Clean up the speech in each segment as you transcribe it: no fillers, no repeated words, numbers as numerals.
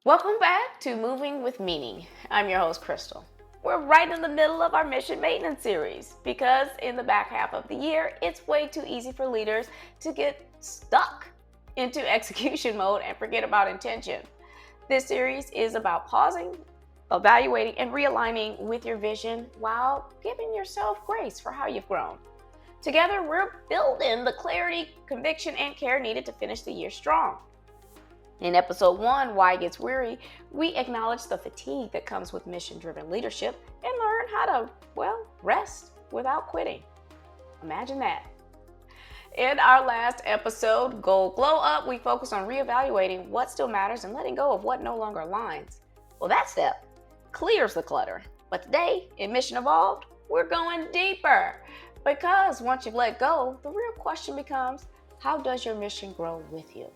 Welcome back to Moving with Meaning. I'm your host, Krystal. We're right in the middle of our mission maintenance series because in the back half of the year, it's way too easy for leaders to get stuck into execution mode and forget about intention. This series is about pausing, evaluating, and realigning with your vision while giving yourself grace for how you've grown. Together, we're building the clarity, conviction, and care needed to finish the year strong. In episode 1, Why It Gets Weary, we acknowledge the fatigue that comes with mission-driven leadership and learn how to, rest without quitting. Imagine that. In our last episode, Goal Glow Up, we focus on reevaluating what still matters and letting go of what no longer aligns. Well, that step clears the clutter. But today, in Mission Evolved, we're going deeper. Because once you've let go, the real question becomes, how does your mission grow with you?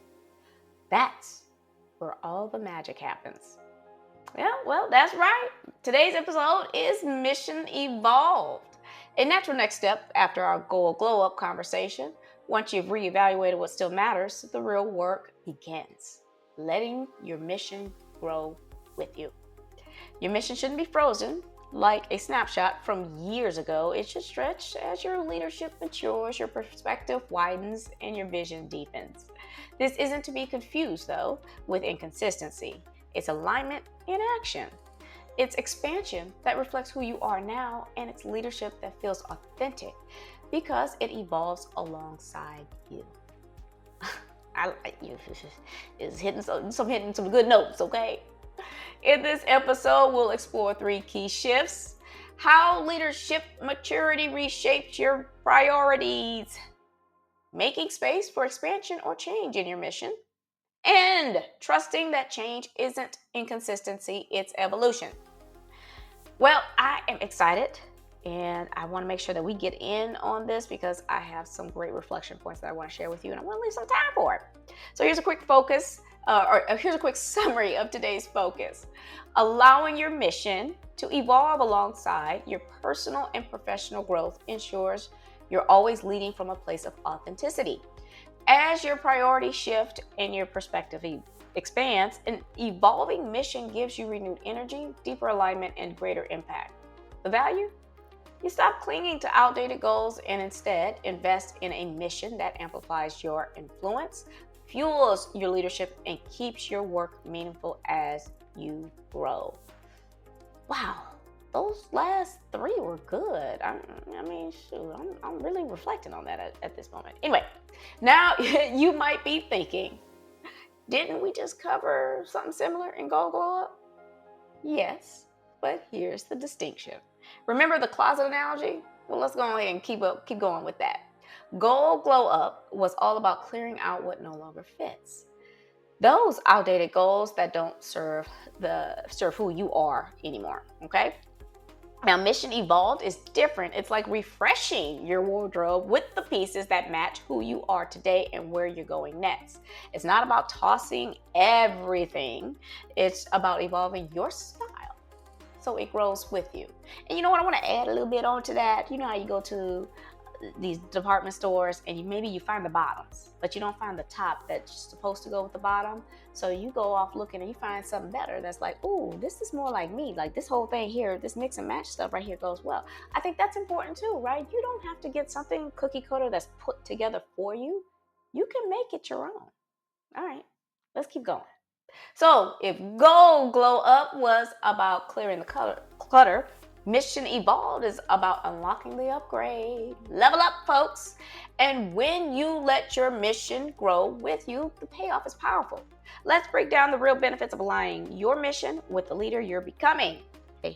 That's where all the magic happens. Yeah, well, that's right. Today's episode is Mission Evolved. A natural next step after our Goal Glow Up conversation. Once you've reevaluated what still matters, the real work begins. Letting your mission grow with you. Your mission shouldn't be frozen like a snapshot from years ago. It should stretch as your leadership matures, your perspective widens, and your vision deepens. This isn't to be confused, though, with inconsistency. It's alignment in action. It's expansion that reflects who you are now, and it's leadership that feels authentic because it evolves alongside you. I like you. It's hitting some good notes, okay? In this episode, we'll explore 3 key shifts: how leadership maturity reshapes your priorities, making space for expansion or change in your mission, and trusting that change isn't inconsistency, it's evolution. Well, I am excited, and I want to make sure that we get in on this because I have some great reflection points that I want to share with you, and I want to leave some time for it. So here's a quick here's a quick summary of today's focus. Allowing your mission to evolve alongside your personal and professional growth ensures you're always leading from a place of authenticity. As your priorities shift and your perspective expands, an evolving mission gives you renewed energy, deeper alignment, and greater impact. The value? You stop clinging to outdated goals and instead invest in a mission that amplifies your influence, fuels your leadership, and keeps your work meaningful as you grow. Wow, those last 3 were good. I'm really reflecting on that at this moment. Anyway, now you might be thinking, didn't we just cover something similar in Goal Glow Up? Yes, but here's the distinction. Remember the closet analogy? Well, let's go ahead and keep going with that. Goal Glow Up was all about clearing out what no longer fits. Those outdated goals that don't serve who you are anymore, okay? Now, Mission Evolved is different. It's like refreshing your wardrobe with the pieces that match who you are today and where you're going next. It's not about tossing everything. It's about evolving your style so it grows with you. And you know what? I want to add a little bit onto that. You know how you go to these department stores and maybe you find the bottoms, but you don't find the top that's supposed to go with the bottom. So you go off looking and you find something better that's like, ooh, this is more like me. Like this whole thing here, this mix and match stuff right here goes well. I think that's important too, right? You don't have to get something cookie cutter that's put together for you. You can make it your own. All right, let's keep going. So if Goal Glow Up was about clearing the clutter, Mission Evolved is about unlocking the upgrade. Level up, folks. And when you let your mission grow with you, the payoff is powerful. Let's break down the real benefits of aligning your mission with the leader you're becoming. Hey,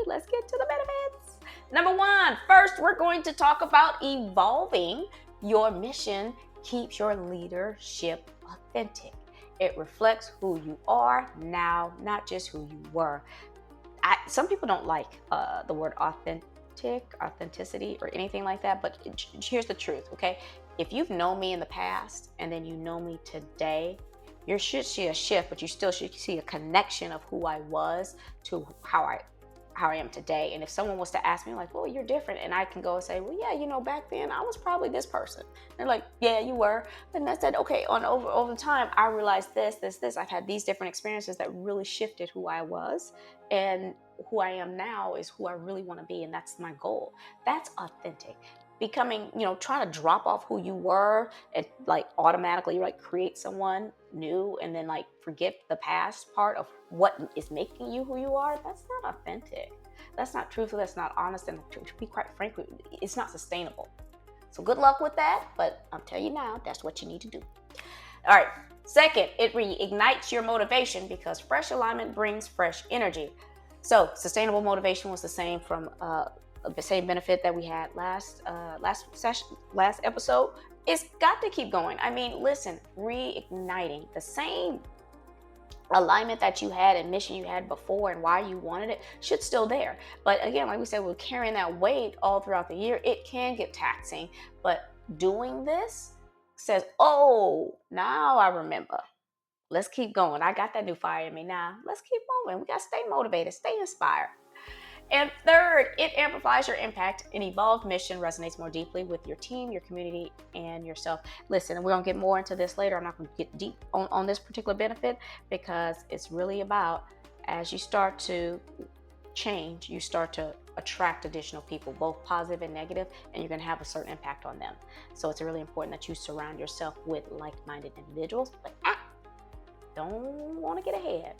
let's get to the benefits. Number 1, first, we're going to talk about evolving your mission keeps your leadership authentic. It reflects who you are now, not just who you were. Some people don't like the word authenticity or anything like that, but here's the truth, okay? If you've known me in the past and then you know me today, you should see a shift, but you still should see a connection of who I was to how how I am today. And if someone was to ask me like, well, you're different, and I can go and say, well, yeah, you know, back then I was probably this person. They're like, yeah, you were. But I said, okay, over time, I realized this. I've had these different experiences that really shifted who I was, and who I am now is who I really want to be, and that's my goal. That's authentic. Becoming, you know, trying to drop off who you were and like automatically like create someone new and then like forget the past part of what is making you who you are, that's not authentic. That's not truthful. That's not honest. And to be quite frank, it's not sustainable. So good luck with that. But I'm telling you now, that's what you need to do. All right. Second, it reignites your motivation because fresh alignment brings fresh energy. So sustainable motivation was the same from the same benefit that we had last episode. It's got to keep going. I mean, listen, reigniting the same alignment that you had and mission you had before and why you wanted it should still there. But again, like we said, we're carrying that weight all throughout the year. It can get taxing, but doing this says, oh, now I remember. Let's keep going. I got that new fire in me now. Let's keep moving. We got to stay motivated, stay inspired. And third, it amplifies your impact. An evolved mission resonates more deeply with your team, your community, and yourself. Listen, we're going to get more into this later. I'm not going to get deep on this particular benefit because it's really about as you start to change, you start to attract additional people, both positive and negative, and you're going to have a certain impact on them. So it's really important that you surround yourself with like-minded individuals, but don't want to get ahead.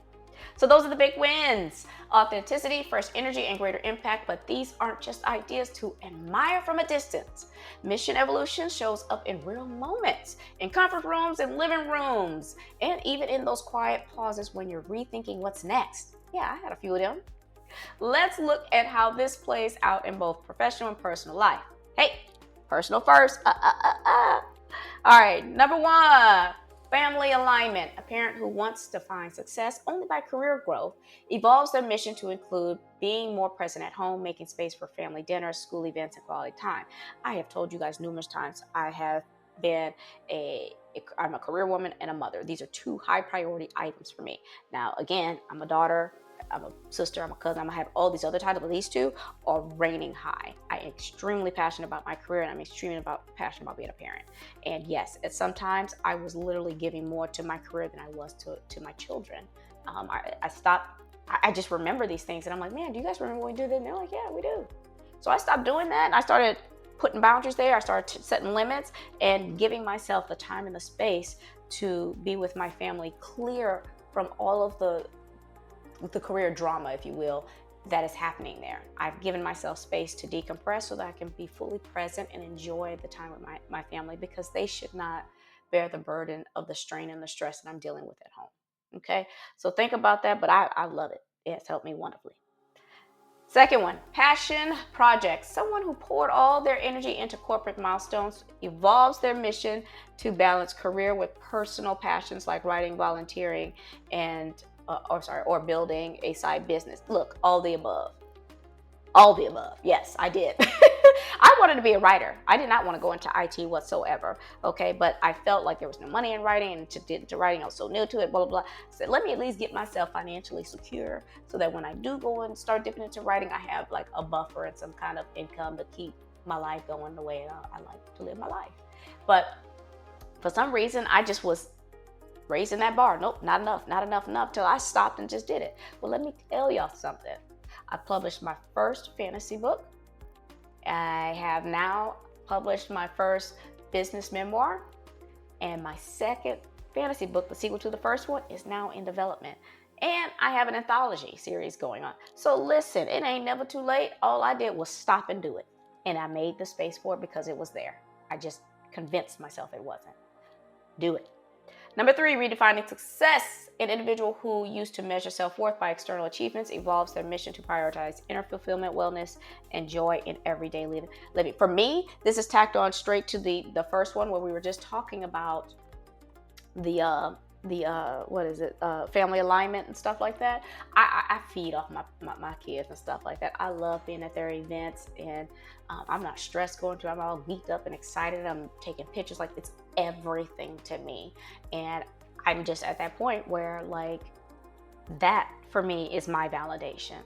So those are the big wins: authenticity, fresh energy, and greater impact. But these aren't just ideas to admire from a distance. Mission evolution shows up in real moments, in comfort rooms and living rooms, and even in those quiet pauses when you're rethinking what's next. Yeah, I had a few of them. Let's look at how this plays out in both professional and personal life. Hey, personal first. All right, number one. Family alignment. A parent who wants to find success only by career growth evolves their mission to include being more present at home, making space for family dinners, school events, and quality time. I have told you guys numerous times, I'm a career woman and a mother. These are two high priority items for me. Now, again, I'm a daughter, I'm a sister, I'm a cousin, I'm gonna have all these other titles, but these two are reigning high. I am extremely passionate about my career, and I'm extremely passionate about being a parent. And yes, at sometimes I was literally giving more to my career than I was to my children. I stopped. I just remember these things, and I'm like, man, do you guys remember when we did that? And they're like, yeah, we do. So I stopped doing that, and I started putting boundaries there. I started setting limits and giving myself the time and the space to be with my family, clear from all of the career drama, if you will, that is happening there. I've given myself space to decompress so that I can be fully present and enjoy the time with my family, because they should not bear the burden of the strain and the stress that I'm dealing with at home. Okay, so think about that, but I love it. It's helped me wonderfully. Second one, passion projects. Someone who poured all their energy into corporate milestones evolves their mission to balance career with personal passions like writing, volunteering, and or building a side business. Look, all the above. All the above. Yes, I did. I wanted to be a writer. I did not want to go into IT whatsoever. Okay, but I felt like there was no money in writing, and to writing, I was so new to it, blah, blah, blah. So let me at least get myself financially secure so that when I do go and start dipping into writing, I have like a buffer and some kind of income to keep my life going the way I like to live my life. But for some reason, I just was raising that bar. Nope, not enough till I stopped and just did it. Well, let me tell y'all something. I published my first fantasy book. I have now published my first business memoir, and my second fantasy book, the sequel to the first one, is now in development. And I have an anthology series going on. So listen, it ain't never too late. All I did was stop and do it. And I made the space for it because it was there. I just convinced myself it wasn't. Do it. Number 3, redefining success. An individual who used to measure self-worth by external achievements evolves their mission to prioritize inner fulfillment, wellness, and joy in everyday living. For me, this is tacked on straight to the first one where we were just talking about the family alignment and stuff like that. I feed off my kids and stuff like that. I love being at their events, and I'm not stressed going to them. I'm all geeked up and excited. I'm taking pictures. Like, it's everything to me. And I'm just at that point where, like, that for me is my validation.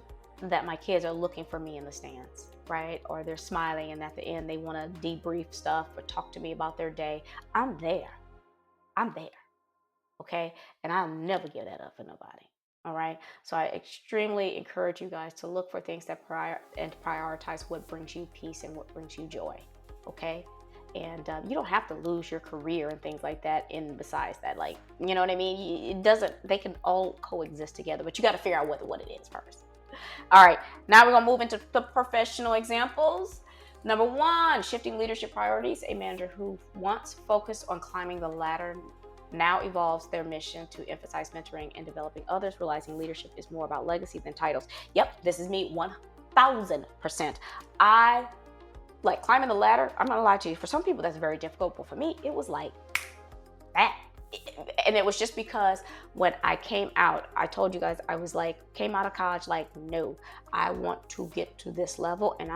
that my kids are looking for me in the stands, right? Or they're smiling and at the end they want to debrief stuff or talk to me about their day. I'm there. I'm there. Okay. And I'll never give that up for nobody. All right. So I extremely encourage you guys to look for things that prioritize what brings you peace and what brings you joy. Okay. And you don't have to lose your career and things like that. And besides that, like, you know what I mean? It doesn't, they can all coexist together, but you got to figure out what it is first. All right. Now we're going to move into the professional examples. Number one, shifting leadership priorities. A manager who once focused on climbing the ladder now evolves their mission to emphasize mentoring and developing others, realizing leadership is more about legacy than titles. Yep, this is me 1000%. I like climbing the ladder. I'm not gonna lie to you. For some people, that's very difficult, but for me, it was like that. And it was just because when I came out, I told you guys, I was like, came out of college, like, no, I want to get to this level. And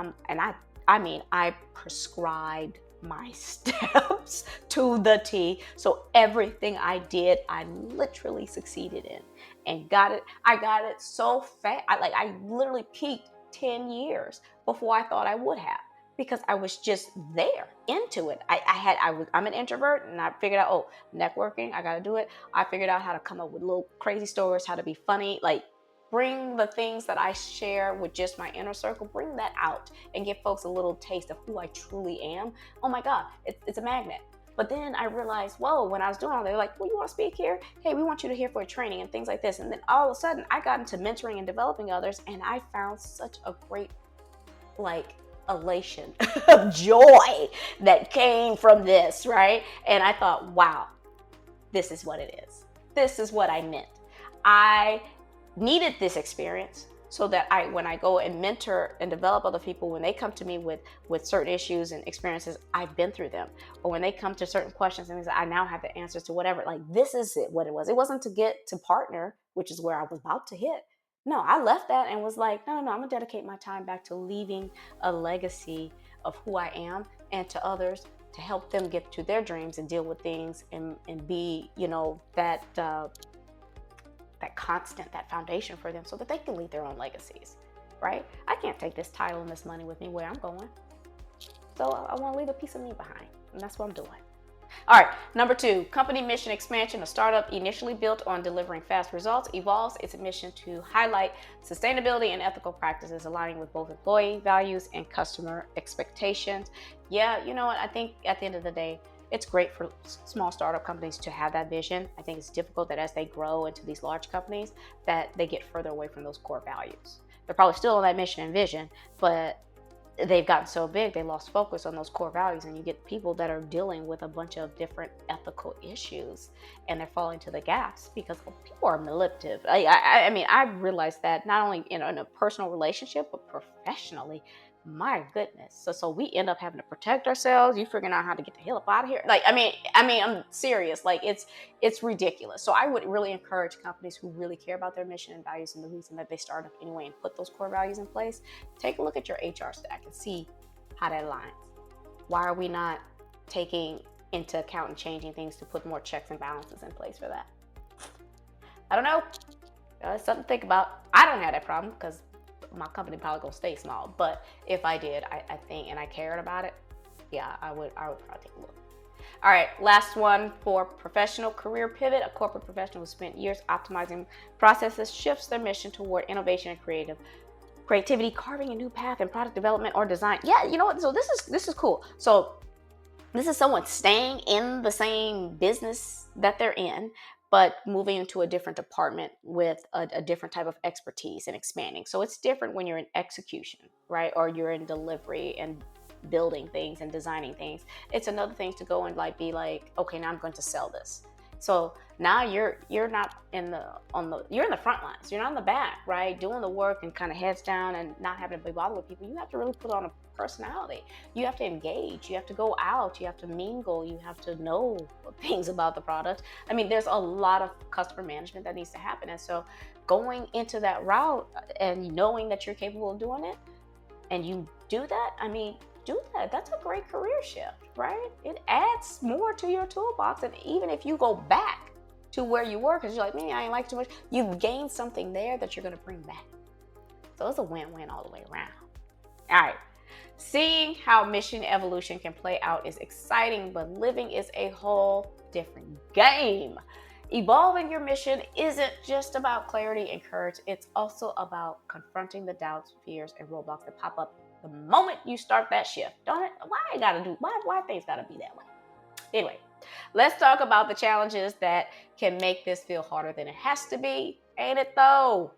I prescribed my steps to the T. So everything I did, I literally succeeded in and got it. I got it so fast. I literally peaked 10 years before I thought I would have, because I was just there into it. I'm an introvert, and I figured out, oh, networking, I got to do it. I figured out how to come up with little crazy stories, how to be funny, like bring the things that I share with just my inner circle, bring that out and give folks a little taste of who I truly am. Oh my God, it's a magnet. But then I realized, whoa, when I was doing all that, they're like, well, you want to speak here? Hey, we want you to here for a training and things like this. And then all of a sudden I got into mentoring and developing others, and I found such a great, like, elation of joy that came from this, right? And I thought, wow, this is what it is. This is what I meant. I needed this experience so that when I go and mentor and develop other people, when they come to me with certain issues and experiences, I've been through them. Or when they come to certain questions and things, I now have the answers to whatever. Like, this is what it was. It wasn't to get to partner, which is where I was about to hit. No, I left that and was like, no, I'm gonna dedicate my time back to leaving a legacy of who I am and to others, to help them get to their dreams and deal with things and be, that constant, that foundation for them so that they can leave their own legacies, right? I can't take this title and this money with me where I'm going. So I want to leave a piece of me behind, and that's what I'm doing. All right, number two, company mission expansion. A startup initially built on delivering fast results evolves its mission to highlight sustainability and ethical practices, aligning with both employee values and customer expectations. Yeah, you know what? I think at the end of the day, it's great for small startup companies to have that vision. I think it's difficult that as they grow into these large companies, that they get further away from those core values. They're probably still on that mission and vision, but they've gotten so big, they lost focus on those core values, and you get people that are dealing with a bunch of different ethical issues, and they're falling to the gaps because people are manipulative. I mean, I've realized that not only in a personal relationship, but professionally. My goodness. So we end up having to protect ourselves. You figuring out how to get the hell up out of here. Like, I mean, I'm serious. Like, it's ridiculous. So I would really encourage companies who really care about their mission and values and the reason that they start up anyway and put those core values in place. Take a look at your HR stack and see how that aligns. Why are we not taking into account and changing things to put more checks and balances in place for that? I don't know. It's something to think about. I don't have that problem because my company probably gonna stay small, but if I did, I think, and I cared about it, yeah, I would probably take a look. All right, last one for professional career pivot. A corporate professional who spent years optimizing processes shifts their mission toward innovation and creativity, carving a new path in product development or design. Yeah, you know what? So this is cool. So this is someone staying in the same business that they're in, but moving into a different department with a different type of expertise and expanding. So it's different when you're in execution, right? Or you're in delivery and building things and designing things. It's another thing to go and be like, okay, now I'm going to sell this. So now you're not you're in the front lines. You're not in the back, right? Doing the work and kind of heads down and not having to be bothered with people. You have to really put on a personality. You have to engage. You have to go out. You have to mingle. You have to know things about the product. I mean, there's a lot of customer management that needs to happen. And so going into that route and knowing that you're capable of doing it and you do that, I mean, do that. That's a great career shift, right? It adds more to your toolbox. And even if you go back to where you were, because you're like, man, I ain't like too much, you've gained something there that you're going to bring back. So it's a win-win all the way around. All right. Seeing how mission evolution can play out is exciting, but living is a whole different game. Evolving your mission isn't just about clarity and courage. It's also about confronting the doubts, fears, and roadblocks that pop up the moment you start that shift. Don't it? Why things gotta be that way? Anyway, let's talk about the challenges that can make this feel harder than it has to be. Ain't it though?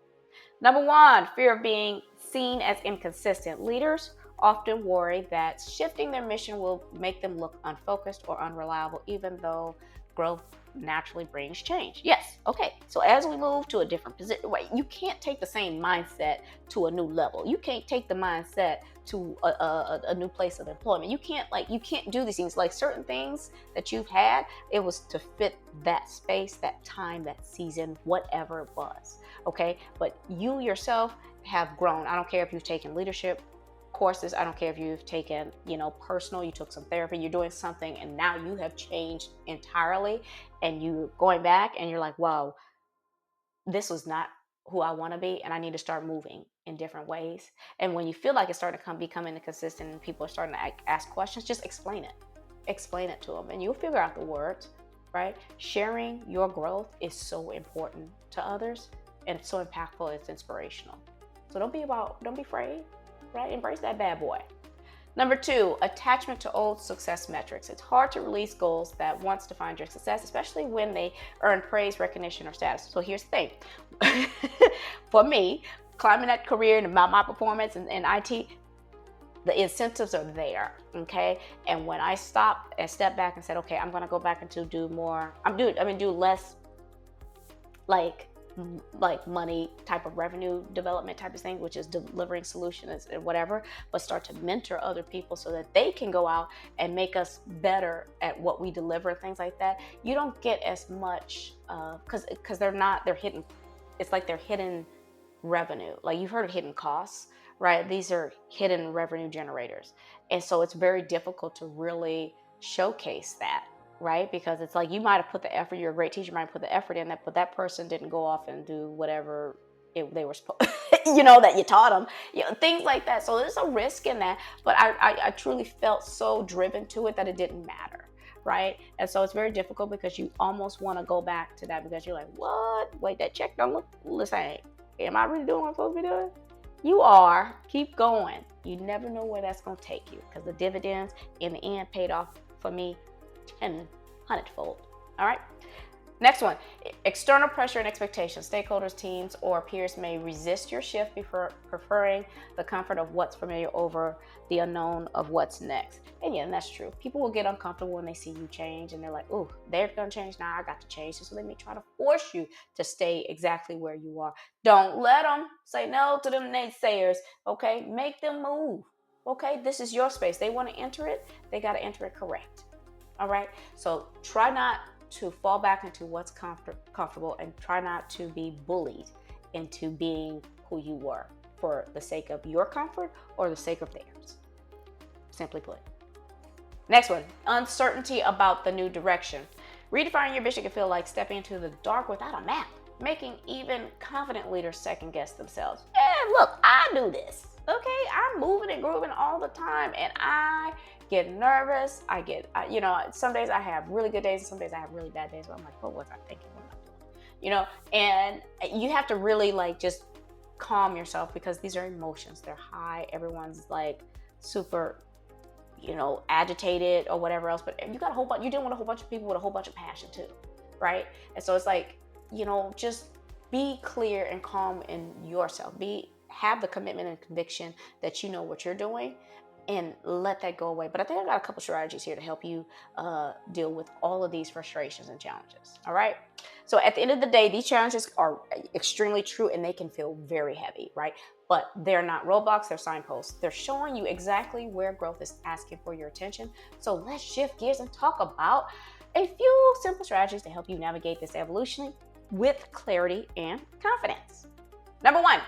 Number one, fear of being seen as inconsistent. Leaders often worry that shifting their mission will make them look unfocused or unreliable, even though growth naturally brings change. Yes, okay. So as we move to a different position, you can't take the same mindset to a new level. You can't take the mindset to a new place of employment. You can't do these things. Like certain things that you've had, it was to fit that space, that time, that season, whatever it was. Okay, but you yourself have grown. I don't care if you've taken leadership courses. I don't care if you've taken, personal, you took some therapy, you're doing something, and now you have changed entirely, and you going back and you're like, wow, this was not who I want to be, and I need to start moving in different ways. And when you feel like it's starting to become inconsistent and people are starting to ask questions, just explain it to them, and you'll figure out the words, right? Sharing your growth is so important to others, and it's so impactful, it's inspirational. So don't be afraid, right? Embrace that bad boy. Number two, attachment to old success metrics. It's hard to release goals that once defined your success, especially when they earn praise, recognition, or status. So here's the thing. For me, climbing that career and about my performance in IT, the incentives are there, okay? And when I stopped and stepped back and said, okay, I'm gonna go back and do more, do less like money type of revenue development type of thing, which is delivering solutions and whatever, but start to mentor other people so that they can go out and make us better at what we deliver, things like that. You don't get as much because they're hidden. It's like they're hidden revenue. Like you've heard of hidden costs, right? These are hidden revenue generators. And so it's very difficult to really showcase that, right? Because it's like you might have put the effort, you're a great teacher, might have put the effort in that, but that person didn't go off and do whatever they were supposed, that you taught them, things like that. So there's a risk in that, but I truly felt so driven to it that it didn't matter, right? And so it's very difficult because you almost want to go back to that because you're like, what? Wait, that check don't look the same. Am I really doing what I'm supposed to be doing? You are. Keep going. You never know where that's going to take you because the dividends in the end paid off for me 100-fold. All right. Next one, external pressure and expectations. Stakeholders, teams, or peers may resist your shift, preferring the comfort of what's familiar over the unknown of what's next. And yeah, that's true. People will get uncomfortable when they see you change and they're like, oh, they're going to change now. I got to change. So they may try to force you to stay exactly where you are. Don't let them say no to them naysayers. Okay. Make them move. Okay. This is your space. They want to enter it. They got to enter it correct. All right. So try not to fall back into what's comfortable and try not to be bullied into being who you were for the sake of your comfort or the sake of theirs. Simply put. Next one, uncertainty about the new direction. Redefining your vision can feel like stepping into the dark without a map, making even confident leaders second guess themselves. And look, I do this. Okay, I'm moving and grooving all the time and I get nervous. Some days I have really good days and some days I have really bad days where I'm like, what was I thinking? What am I doing? And you have to really just calm yourself because these are emotions. They're high. Everyone's super, agitated or whatever else. But you got you're dealing with a whole bunch of people with a whole bunch of passion too, right? And so it's just be clear and calm in yourself. Have the commitment and conviction that you know what you're doing and let that go away. But I think I got a couple strategies here to help you deal with all of these frustrations and challenges. All right. So at the end of the day, these challenges are extremely true and they can feel very heavy, right? But they're not roadblocks, they're signposts. They're showing you exactly where growth is asking for your attention. So let's shift gears and talk about a few simple strategies to help you navigate this evolution with clarity and confidence. Number one,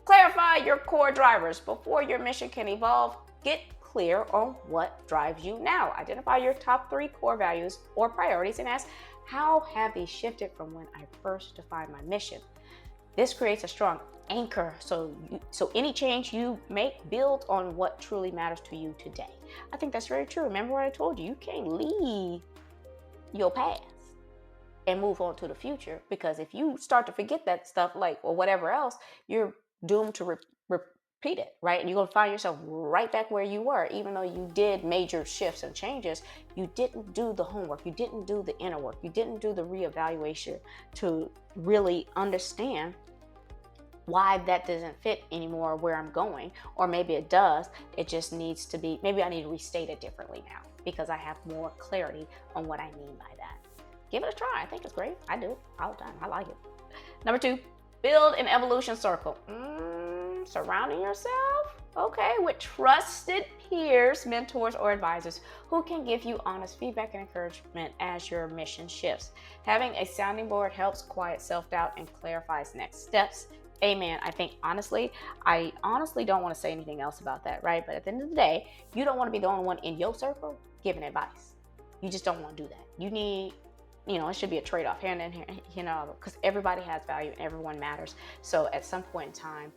clarify your core drivers. Before your mission can evolve, get clear on what drives you now. Identify your top 3 core values or priorities and ask, how have these shifted from when I first defined my mission? This creates a strong anchor. So any change you make, build on what truly matters to you today. I think that's very true. Remember what I told you? You can't leave your past and move on to the future, because if you start to forget that stuff, like, or whatever else, you're doomed to repeat it, right? And you're going to find yourself right back where you were. Even though you did major shifts and changes, you didn't do the homework, you didn't do the inner work, you didn't do the reevaluation to really understand why that doesn't fit anymore where I'm going. Or maybe it does, it just needs to be, maybe I need to restate it differently now because I have more clarity on what I mean by that. Give it a try. I think it's great. I do all the time. I like it. Number 2, build an evolution circle. Surrounding yourself, with trusted peers, mentors, or advisors who can give you honest feedback and encouragement as your mission shifts. Having a sounding board helps quiet self-doubt and clarifies next steps. Amen. I honestly don't want to say anything else about that, right? But at the end of the day, you don't want to be the only one in your circle giving advice. You just don't want to do that. You need, it should be a trade-off, hand in hand, because everybody has value and everyone matters. So at some point in time,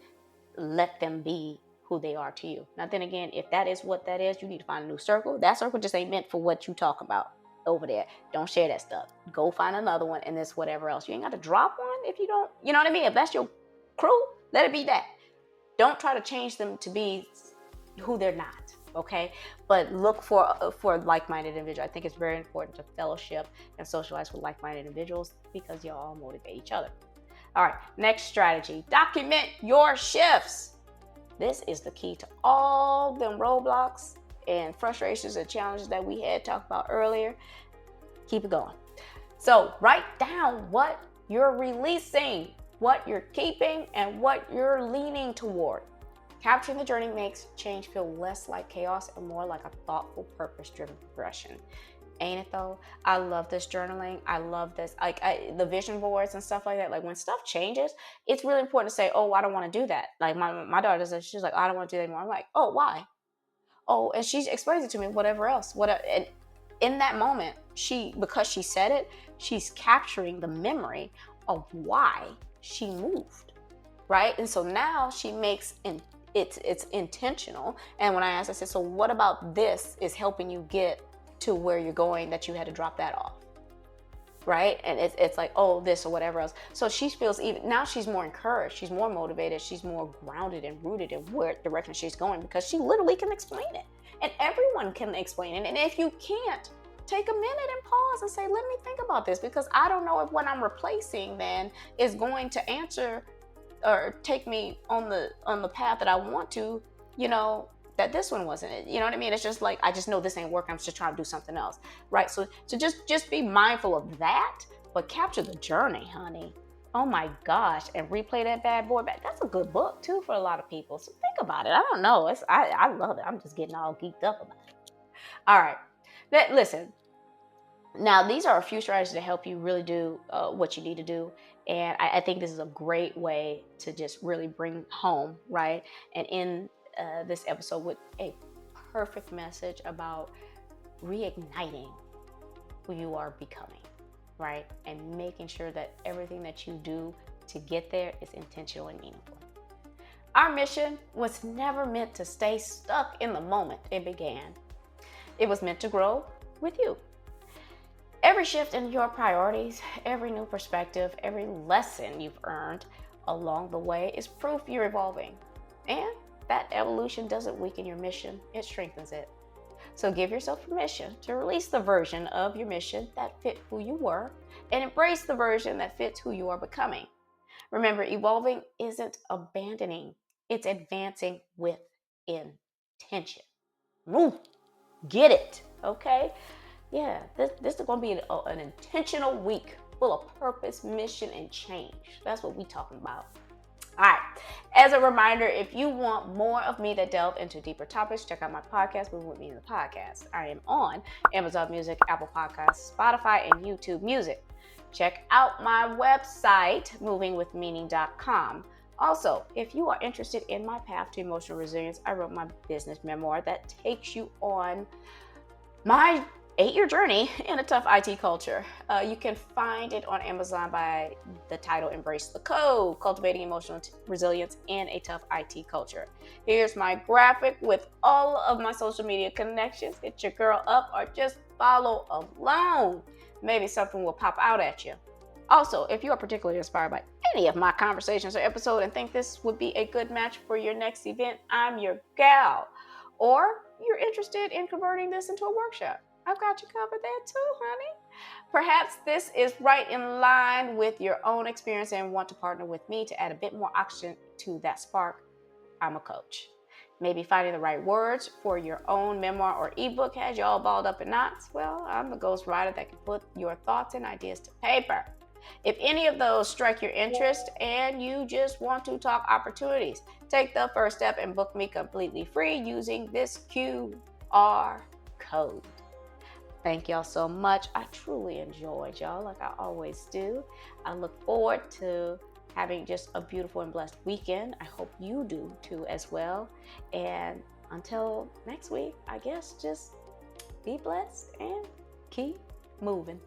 let them be who they are to you. Now, then again, if that is what that is, you need to find a new circle. That circle just ain't meant for what you talk about over there. Don't share that stuff. Go find another one, and this whatever else. You ain't got to drop one if you don't, you know what I mean? If that's your crew, let it be that. Don't try to change them to be who they're not, okay? But look for like-minded individuals. I think it's very important to fellowship and socialize with like-minded individuals because y'all all motivate each other. All right, next strategy, document your shifts. This is the key to all them roadblocks and frustrations and challenges that we had talked about earlier. Keep it going. So write down what you're releasing, what you're keeping, and what you're leaning toward. Capturing the journey makes change feel less like chaos and more like a thoughtful, purpose-driven progression. Ain't it though? I love this journaling. I love this, the vision boards and stuff like that. Like when stuff changes, it's really important to say, oh, I don't want to do that. Like my daughter does it. She's like, I don't want to do that anymore. I'm like, oh, why? Oh, and she explains it to me, whatever else. And in that moment, because she said it, she's capturing the memory of why she moved, right? And so now she makes it's intentional. And when I asked, I said, so what about this is helping you get to where you're going that you had to drop that off, right? And it's like, oh, this or whatever else. So she feels now she's more encouraged, she's more motivated, she's more grounded and rooted in where direction she's going because she literally can explain it. And everyone can explain it. And if you can't, take a minute and pause and say, let me think about this, because I don't know if what I'm replacing then is going to answer or take me on the path that I want to, that this one wasn't it. You know what I mean? It's just like, I just know this ain't working. I'm just trying to do something else, right? So just be mindful of that, but capture the journey, honey. Oh my gosh. And replay that bad boy back. That's a good book too for a lot of people. So think about it. I don't know. I love it. I'm just getting all geeked up about it. All right. Listen. Now, these are a few strategies to help you really do what you need to do. And I think this is a great way to just really bring home, right? And in this episode with a perfect message about reigniting who you are becoming, right? And making sure that everything that you do to get there is intentional and meaningful. Our mission was never meant to stay stuck in the moment it began. It was meant to grow with you. Every shift in your priorities, every new perspective, every lesson you've earned along the way is proof you're evolving. And that evolution doesn't weaken your mission, it strengthens it. So give yourself permission to release the version of your mission that fit who you were and embrace the version that fits who you are becoming. Remember, evolving isn't abandoning, it's advancing with intention. Move, get it, okay? Yeah, this is going to be an intentional week full of purpose, mission, and change. That's what we're talking about. All right. As a reminder, if you want more of me that delve into deeper topics, check out my podcast, Moving With Me in the Podcast. I am on Amazon Music, Apple Podcasts, Spotify, and YouTube Music. Check out my website, movingwithmeaning.com. Also, if you are interested in my path to emotional resilience, I wrote my business memoir that takes you on my 8-year journey in a tough IT culture. You can find it on Amazon by the title Embrace the Code, Cultivating Emotional Resilience in a Tough IT Culture. Here's my graphic with all of my social media connections. Hit your girl up or just follow along. Maybe something will pop out at you. Also, if you are particularly inspired by any of my conversations or episode and think this would be a good match for your next event, I'm your gal. Or you're interested in converting this into a workshop, I've got you covered there too, honey. Perhaps this is right in line with your own experience and want to partner with me to add a bit more oxygen to that spark. I'm a coach. Maybe finding the right words for your own memoir or ebook has you all balled up in knots. Well, I'm the ghostwriter that can put your thoughts and ideas to paper. If any of those strike your interest and you just want to talk opportunities, take the first step and book me completely free using this QR code. Thank y'all so much. I truly enjoyed y'all like I always do. I look forward to having just a beautiful and blessed weekend. I hope you do too as well. And until next week, I guess just be blessed and keep moving.